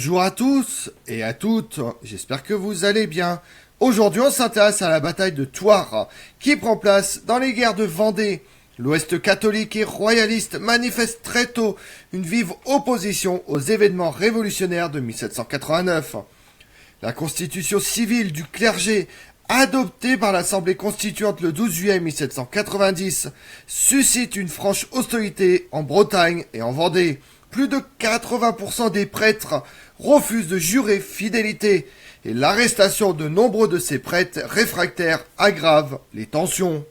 Bonjour à tous et à toutes, j'espère que vous allez bien. Aujourd'hui on s'intéresse à la bataille de Thouars, qui prend place dans les guerres de Vendée. L'Ouest catholique et royaliste manifeste très tôt une vive opposition aux événements révolutionnaires de 1789. La constitution civile du clergé, adoptée par l'Assemblée constituante le 12 juillet 1790, suscite une franche hostilité en Bretagne et en Vendée. Plus de 80% des prêtres refusent de jurer fidélité et l'arrestation de nombreux de ces prêtres réfractaires aggrave les tensions.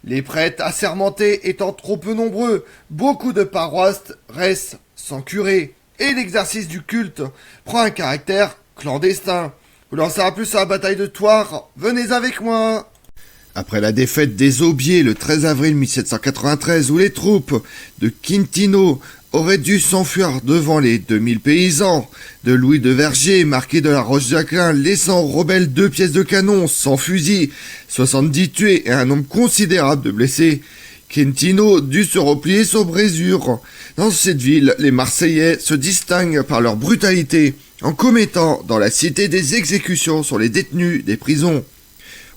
Les prêtres assermentés étant trop peu nombreux, beaucoup de paroisses restent sans curé et l'exercice du culte prend un caractère clandestin. Vous en saurez plus sur la bataille de Thouars, venez avec moi. Après la défaite des Aubiers le 13 avril 1793 où les troupes de Quintino auraient dû s'enfuir devant les 2000 paysans de Louis de Vergers, marquis de la Roche-Jacquelin, laissant aux rebelles 2 pièces de canon, 100 fusils, 70 tués et un nombre considérable de blessés, Quintino dut se replier sur Brézure. Dans cette ville, les Marseillais se distinguent par leur brutalité en commettant dans la cité des exécutions sur les détenus des prisons.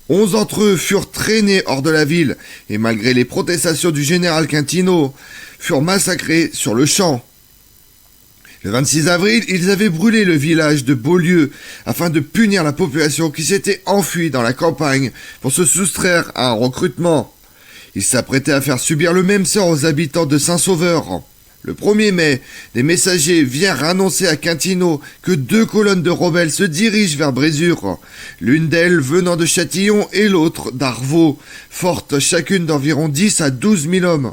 11 d'entre eux furent traînés hors de la ville et malgré les protestations du général Quintino, furent massacrés sur le champ. Le 26 avril, ils avaient brûlé le village de Beaulieu afin de punir la population qui s'était enfuie dans la campagne pour se soustraire à un recrutement. Ils s'apprêtaient à faire subir le même sort aux habitants de Saint-Sauveur. Le 1er mai, des messagers vinrent annoncer à Quintino que 2 colonnes de rebelles se dirigent vers Brézure, l'une d'elles venant de Châtillon et l'autre d'Arvaux, fortes chacune d'environ 10 à 12 000 hommes.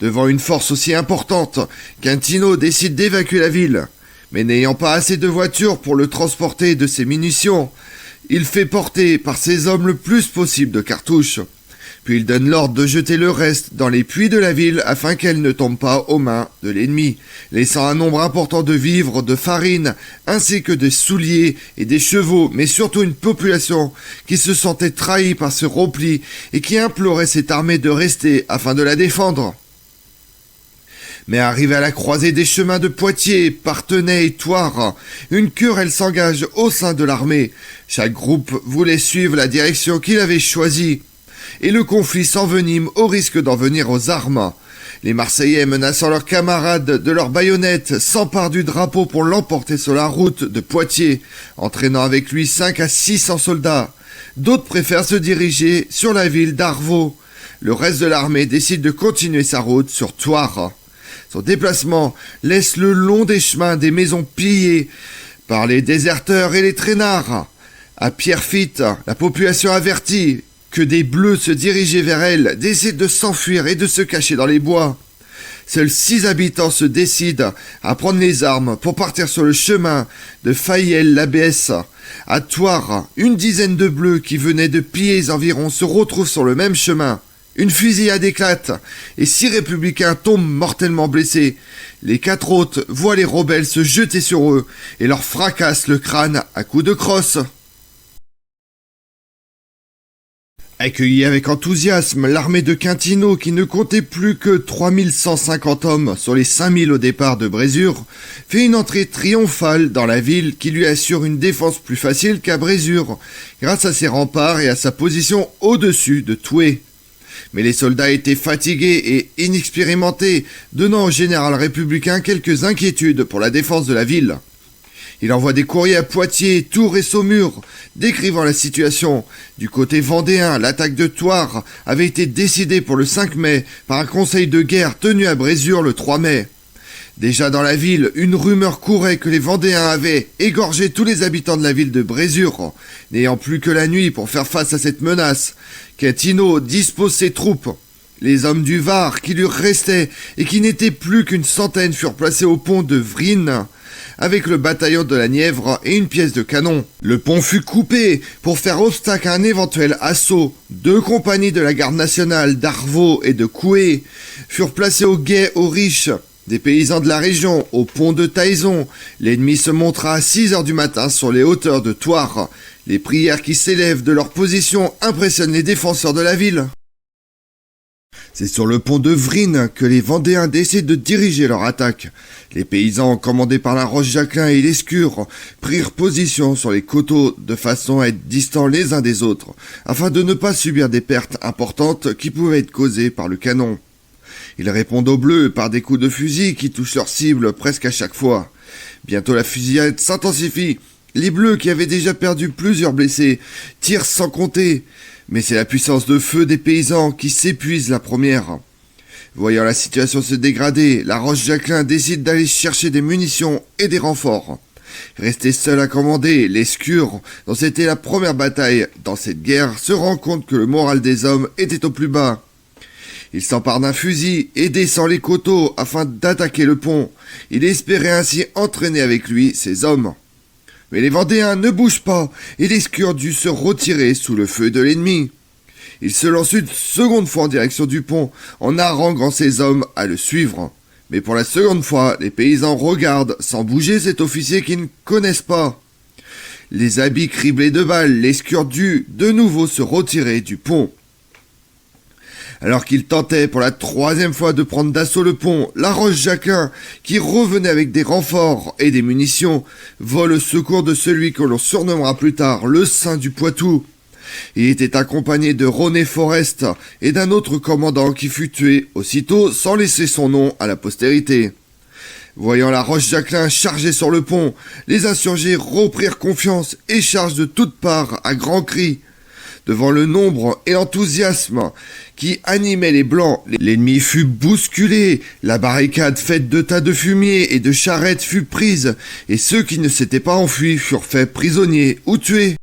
Devant une force aussi importante, Quintino décide d'évacuer la ville, mais n'ayant pas assez de voitures pour le transporter de ses munitions, il fait porter par ses hommes le plus possible de cartouches. Puis il donne l'ordre de jeter le reste dans les puits de la ville afin qu'elle ne tombe pas aux mains de l'ennemi, laissant un nombre important de vivres, de farine, ainsi que des souliers et des chevaux, mais surtout une population qui se sentait trahie par ce repli et qui implorait cette armée de rester afin de la défendre. Mais arrivé à la croisée des chemins de Poitiers, Parthenay et Thouars, une querelle s'engage au sein de l'armée. Chaque groupe voulait suivre la direction qu'il avait choisie. Et le conflit s'envenime au risque d'en venir aux armes. Les Marseillais, menaçant leurs camarades de leurs baïonnettes, s'emparent du drapeau pour l'emporter sur la route de Poitiers, entraînant avec lui 5 à 600 soldats. D'autres préfèrent se diriger sur la ville d'Arvaux. Le reste de l'armée décide de continuer sa route sur Thouars. Son déplacement laisse le long des chemins des maisons pillées par les déserteurs et les traînards. À Pierrefitte, la population avertie que des bleus se dirigeaient vers elle, décide de s'enfuir et de se cacher dans les bois. Seuls 6 habitants se décident à prendre les armes pour partir sur le chemin de Fayel-l'Abbesse. À Thouars, une dizaine de bleus qui venaient de piller les environs se retrouvent sur le même chemin. Une fusillade éclate et 6 républicains tombent mortellement blessés. Les 4 autres voient les rebelles se jeter sur eux et leur fracassent le crâne à coups de crosse. Accueillie avec enthousiasme, l'armée de Quintino, qui ne comptait plus que 3150 hommes sur les 5000 au départ de Brézure, fait une entrée triomphale dans la ville qui lui assure une défense plus facile qu'à Brézure, grâce à ses remparts et à sa position au-dessus de Toué. Mais les soldats étaient fatigués et inexpérimentés, donnant au général républicain quelques inquiétudes pour la défense de la ville. Il envoie des courriers à Poitiers, Tours et Saumur, décrivant la situation. Du côté vendéen, l'attaque de Thouars avait été décidée pour le 5 mai par un conseil de guerre tenu à Brézure le 3 mai. Déjà dans la ville, une rumeur courait que les Vendéens avaient égorgé tous les habitants de la ville de Brézure, n'ayant plus que la nuit pour faire face à cette menace. Quintino dispose ses troupes. Les hommes du Var qui lui restaient et qui n'étaient plus qu'une centaine furent placés au pont de Vrines, avec le bataillon de la Nièvre et une pièce de canon. Le pont fut coupé pour faire obstacle à un éventuel assaut. 2 compagnies de la garde nationale d'Arvaux et de Coué furent placées au guet aux riches. Des paysans de la région, au pont de Taizon, l'ennemi se montra à 6 heures du matin sur les hauteurs de Thouars. Les prières qui s'élèvent de leur position impressionnent les défenseurs de la ville. C'est sur le pont de Vrines que les Vendéens décident de diriger leur attaque. Les paysans, commandés par la Roche-Jacquelin et l'Escure, prirent position sur les coteaux de façon à être distants les uns des autres, afin de ne pas subir des pertes importantes qui pouvaient être causées par le canon. Ils répondent aux Bleus par des coups de fusil qui touchent leur cible presque à chaque fois. Bientôt la fusillade s'intensifie. Les Bleus, qui avaient déjà perdu plusieurs blessés, tirent sans compter. Mais c'est la puissance de feu des paysans qui s'épuise la première. Voyant la situation se dégrader, la Roche-Jacquelin décide d'aller chercher des munitions et des renforts. Resté seul à commander, l'Escure, dont c'était la première bataille dans cette guerre, se rend compte que le moral des hommes était au plus bas. Il s'empare d'un fusil et descend les coteaux afin d'attaquer le pont. Il espérait ainsi entraîner avec lui ses hommes. Mais les Vendéens ne bougent pas et l'Escure dut se retirer sous le feu de l'ennemi. Il se lance une seconde fois en direction du pont en haranguant ses hommes à le suivre. Mais pour la seconde fois, les paysans regardent sans bouger cet officier qu'ils ne connaissent pas. Les habits criblés de balles, l'Escure dut de nouveau se retirer du pont. Alors qu'il tentait pour la troisième fois de prendre d'assaut le pont, la Roche-Jacquelin, qui revenait avec des renforts et des munitions, vole au secours de celui que l'on surnommera plus tard le Saint du Poitou. Il était accompagné de René Forest et d'un autre commandant qui fut tué aussitôt sans laisser son nom à la postérité. Voyant la Roche-Jacquelin charger sur le pont, les insurgés reprirent confiance et chargent de toutes parts à grands cris. Devant le nombre et l'enthousiasme qui animait les Blancs, l'ennemi fut bousculé, la barricade faite de tas de fumier et de charrettes fut prise, et ceux qui ne s'étaient pas enfuis furent faits prisonniers ou tués.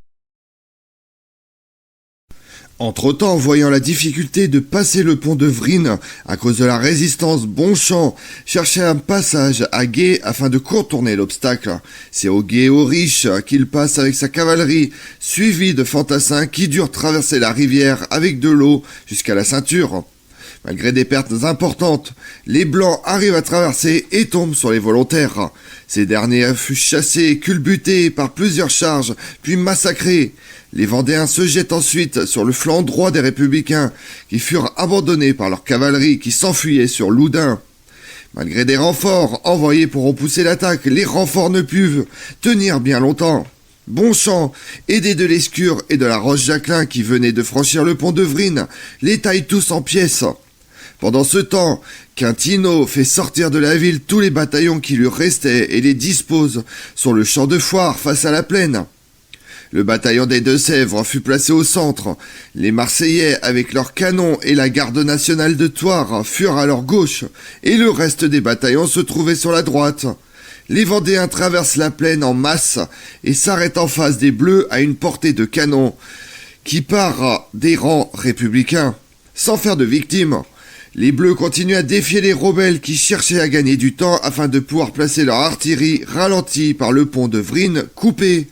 Entre-temps, voyant la difficulté de passer le pont de Vrines à cause de la résistance, Bonchamp cherchait un passage à gué afin de contourner l'obstacle. C'est au gué aux riches qu'il passe avec sa cavalerie, suivi de fantassins qui durent traverser la rivière avec de l'eau jusqu'à la ceinture. Malgré des pertes importantes, les Blancs arrivent à traverser et tombent sur les volontaires. Ces derniers furent chassés et culbutés par plusieurs charges, puis massacrés. Les Vendéens se jettent ensuite sur le flanc droit des Républicains, qui furent abandonnés par leur cavalerie qui s'enfuyait sur Loudun. Malgré des renforts envoyés pour repousser l'attaque, les renforts ne purent tenir bien longtemps. Bonchamp, aidé de l'Escure et de la Roche-Jacquelin qui venaient de franchir le pont de Vrines, les taille tous en pièces. Pendant ce temps, Quintino fait sortir de la ville tous les bataillons qui lui restaient et les dispose sur le champ de foire face à la plaine. Le bataillon des Deux-Sèvres fut placé au centre. Les Marseillais, avec leurs canons et la garde nationale de Thouars, furent à leur gauche, et le reste des bataillons se trouvait sur la droite. Les Vendéens traversent la plaine en masse et s'arrêtent en face des Bleus à une portée de canon qui part des rangs républicains. Sans faire de victimes, les Bleus continuent à défier les rebelles qui cherchaient à gagner du temps afin de pouvoir placer leur artillerie ralentie par le pont de Vrines coupé.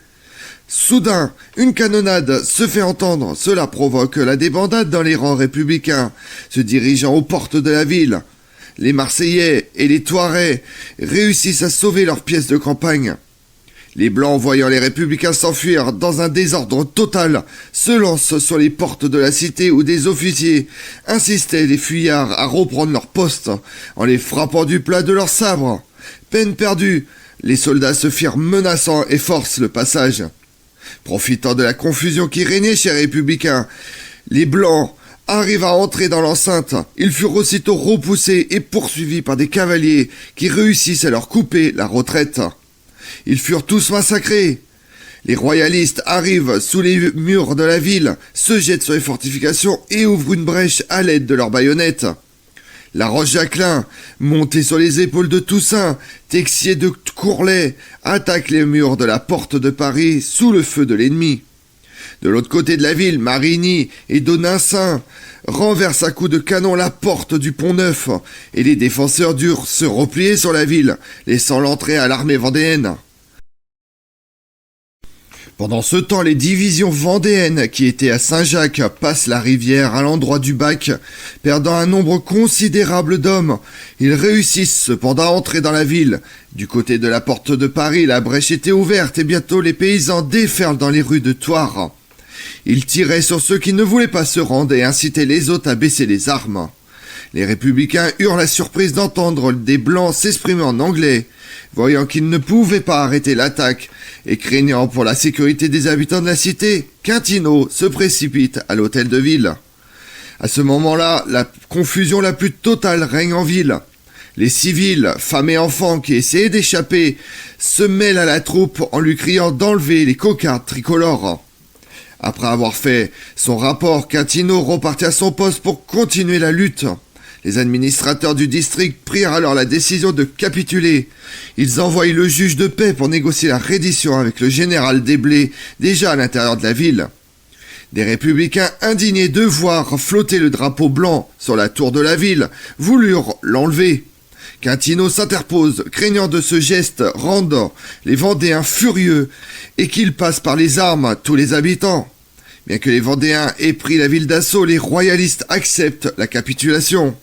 Soudain, une canonnade se fait entendre. Cela provoque la débandade dans les rangs républicains, se dirigeant aux portes de la ville. Les Marseillais et les Touarais réussissent à sauver leurs pièces de campagne. Les Blancs, voyant les Républicains s'enfuir dans un désordre total, se lancent sur les portes de la cité où des officiers insistaient les fuyards à reprendre leur poste en les frappant du plat de leurs sabres. Peine perdue, les soldats se firent menaçants et forcent le passage. Profitant de la confusion qui régnait chez les Républicains, les Blancs arrivent à entrer dans l'enceinte. Ils furent aussitôt repoussés et poursuivis par des cavaliers qui réussissent à leur couper la retraite. Ils furent tous massacrés. Les royalistes arrivent sous les murs de la ville, se jettent sur les fortifications et ouvrent une brèche à l'aide de leurs baïonnettes. La Roche-Jacquelin, montée sur les épaules de Toussaint, Texier de Courlay, attaque les murs de la porte de Paris sous le feu de l'ennemi. De l'autre côté de la ville, Marigny et Doninsin renversent à coups de canon la porte du Pont-Neuf et les défenseurs durent se replier sur la ville, laissant l'entrée à l'armée vendéenne. Pendant ce temps, les divisions vendéennes qui étaient à Saint-Jacques passent la rivière à l'endroit du Bac, perdant un nombre considérable d'hommes. Ils réussissent cependant à entrer dans la ville. Du côté de la porte de Paris, la brèche était ouverte et bientôt les paysans déferlent dans les rues de Thouars. Ils tiraient sur ceux qui ne voulaient pas se rendre et incitaient les autres à baisser les armes. Les républicains eurent la surprise d'entendre des blancs s'exprimer en anglais, voyant qu'ils ne pouvaient pas arrêter l'attaque et craignant pour la sécurité des habitants de la cité, Quintino se précipite à l'hôtel de ville. À ce moment-là, la confusion la plus totale règne en ville. Les civils, femmes et enfants qui essayaient d'échapper se mêlent à la troupe en lui criant d'enlever les cocardes tricolores. Après avoir fait son rapport, Quintino repartit à son poste pour continuer la lutte. Les administrateurs du district prirent alors la décision de capituler. Ils envoient le juge de paix pour négocier la reddition avec le général Desblés, déjà à l'intérieur de la ville. Des républicains indignés de voir flotter le drapeau blanc sur la tour de la ville voulurent l'enlever. Quintino s'interpose, craignant de ce geste rendre les Vendéens furieux et qu'ils passent par les armes tous les habitants. Bien que les Vendéens aient pris la ville d'assaut, les royalistes acceptent la capitulation.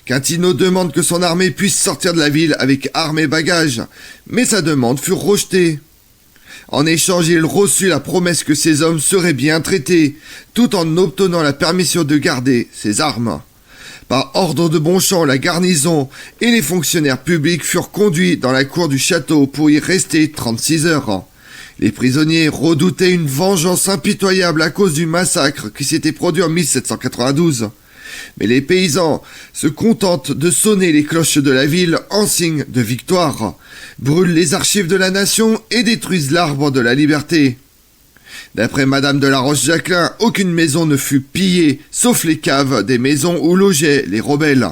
Quintino demande que son armée puisse sortir de la ville avec armes et bagages, mais sa demande fut rejetée. En échange, il reçut la promesse que ses hommes seraient bien traités, tout en obtenant la permission de garder ses armes. Par ordre de Bonchamp, la garnison et les fonctionnaires publics furent conduits dans la cour du château pour y rester 36 heures. Les prisonniers redoutaient une vengeance impitoyable à cause du massacre qui s'était produit en 1792. Mais les paysans se contentent de sonner les cloches de la ville en signe de victoire, brûlent les archives de la nation et détruisent l'arbre de la liberté. D'après Madame de la Roche-Jacquelin, aucune maison ne fut pillée, sauf les caves des maisons où logeaient les rebelles.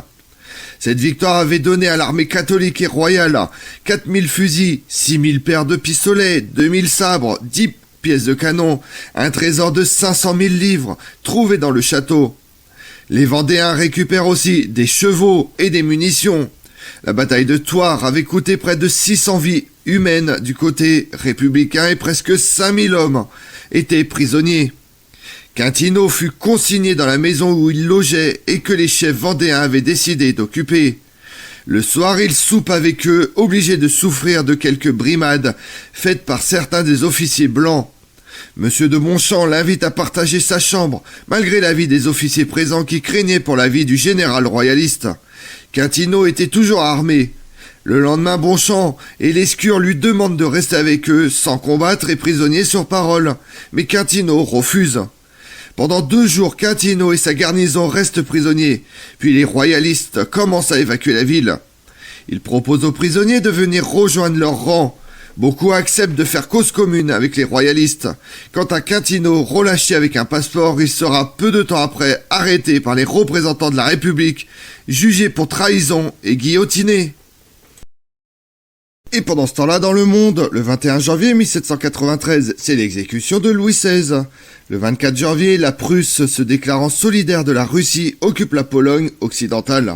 Cette victoire avait donné à l'armée catholique et royale 4000 fusils, 6000 paires de pistolets, 2000 sabres, 10 pièces de canon, un trésor de 500 000 livres trouvé dans le château. Les Vendéens récupèrent aussi des chevaux et des munitions. La bataille de Thouars avait coûté près de 600 vies humaines du côté républicain et presque 5000 hommes étaient prisonniers. Quintino fut consigné dans la maison où il logeait et que les chefs vendéens avaient décidé d'occuper. Le soir, il soupe avec eux, obligé de souffrir de quelques brimades faites par certains des officiers blancs. Monsieur de Bonchamp l'invite à partager sa chambre, malgré l'avis des officiers présents qui craignaient pour la vie du général royaliste. Quintino était toujours armé. Le lendemain, Bonchamp et Lescure lui demandent de rester avec eux, sans combattre et prisonnier sur parole. Mais Quintino refuse. Pendant 2 jours, Quintino et sa garnison restent prisonniers, puis les royalistes commencent à évacuer la ville. Ils proposent aux prisonniers de venir rejoindre leur rang. Beaucoup acceptent de faire cause commune avec les royalistes. Quant à Quintino, relâché avec un passeport, il sera peu de temps après arrêté par les représentants de la République, jugé pour trahison et guillotiné. Et pendant ce temps-là, dans le monde, le 21 janvier 1793, c'est l'exécution de Louis XVI. Le 24 janvier, la Prusse, se déclarant solidaire de la Russie, occupe la Pologne occidentale.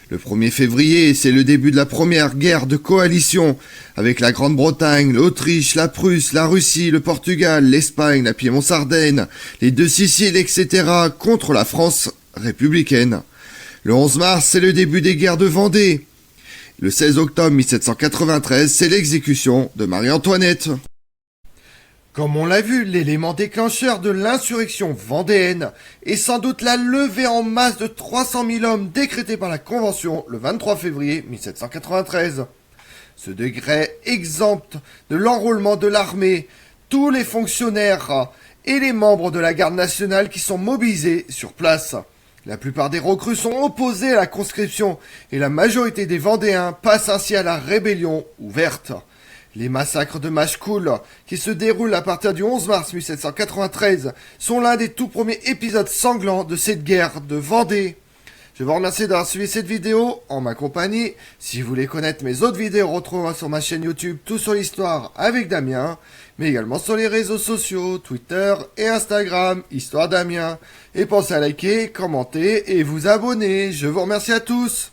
Le 1er février, c'est le début de la première guerre de coalition, avec la Grande-Bretagne, l'Autriche, la Prusse, la Russie, le Portugal, l'Espagne, la Piémont-Sardaigne, les 2 Siciles, etc., contre la France républicaine. Le 11 mars, c'est le début des guerres de Vendée. Le 16 octobre 1793, c'est l'exécution de Marie-Antoinette. Comme on l'a vu, l'élément déclencheur de l'insurrection vendéenne est sans doute la levée en masse de 300 000 hommes décrétée par la Convention le 23 février 1793. Ce décret exempte de l'enrôlement de l'armée tous les fonctionnaires et les membres de la garde nationale qui sont mobilisés sur place. La plupart des recrues sont opposés à la conscription et la majorité des Vendéens passent ainsi à la rébellion ouverte. Les massacres de Machecoul, qui se déroulent à partir du 11 mars 1793, sont l'un des tout premiers épisodes sanglants de cette guerre de Vendée. Je vous remercie d'avoir suivi cette vidéo en ma compagnie. Si vous voulez connaître mes autres vidéos, retrouvez-moi sur ma chaîne YouTube Tout sur l'Histoire avec Damien, mais également sur les réseaux sociaux, Twitter et Instagram, Histoire Damien. Et pensez à liker, commenter et vous abonner. Je vous remercie à tous.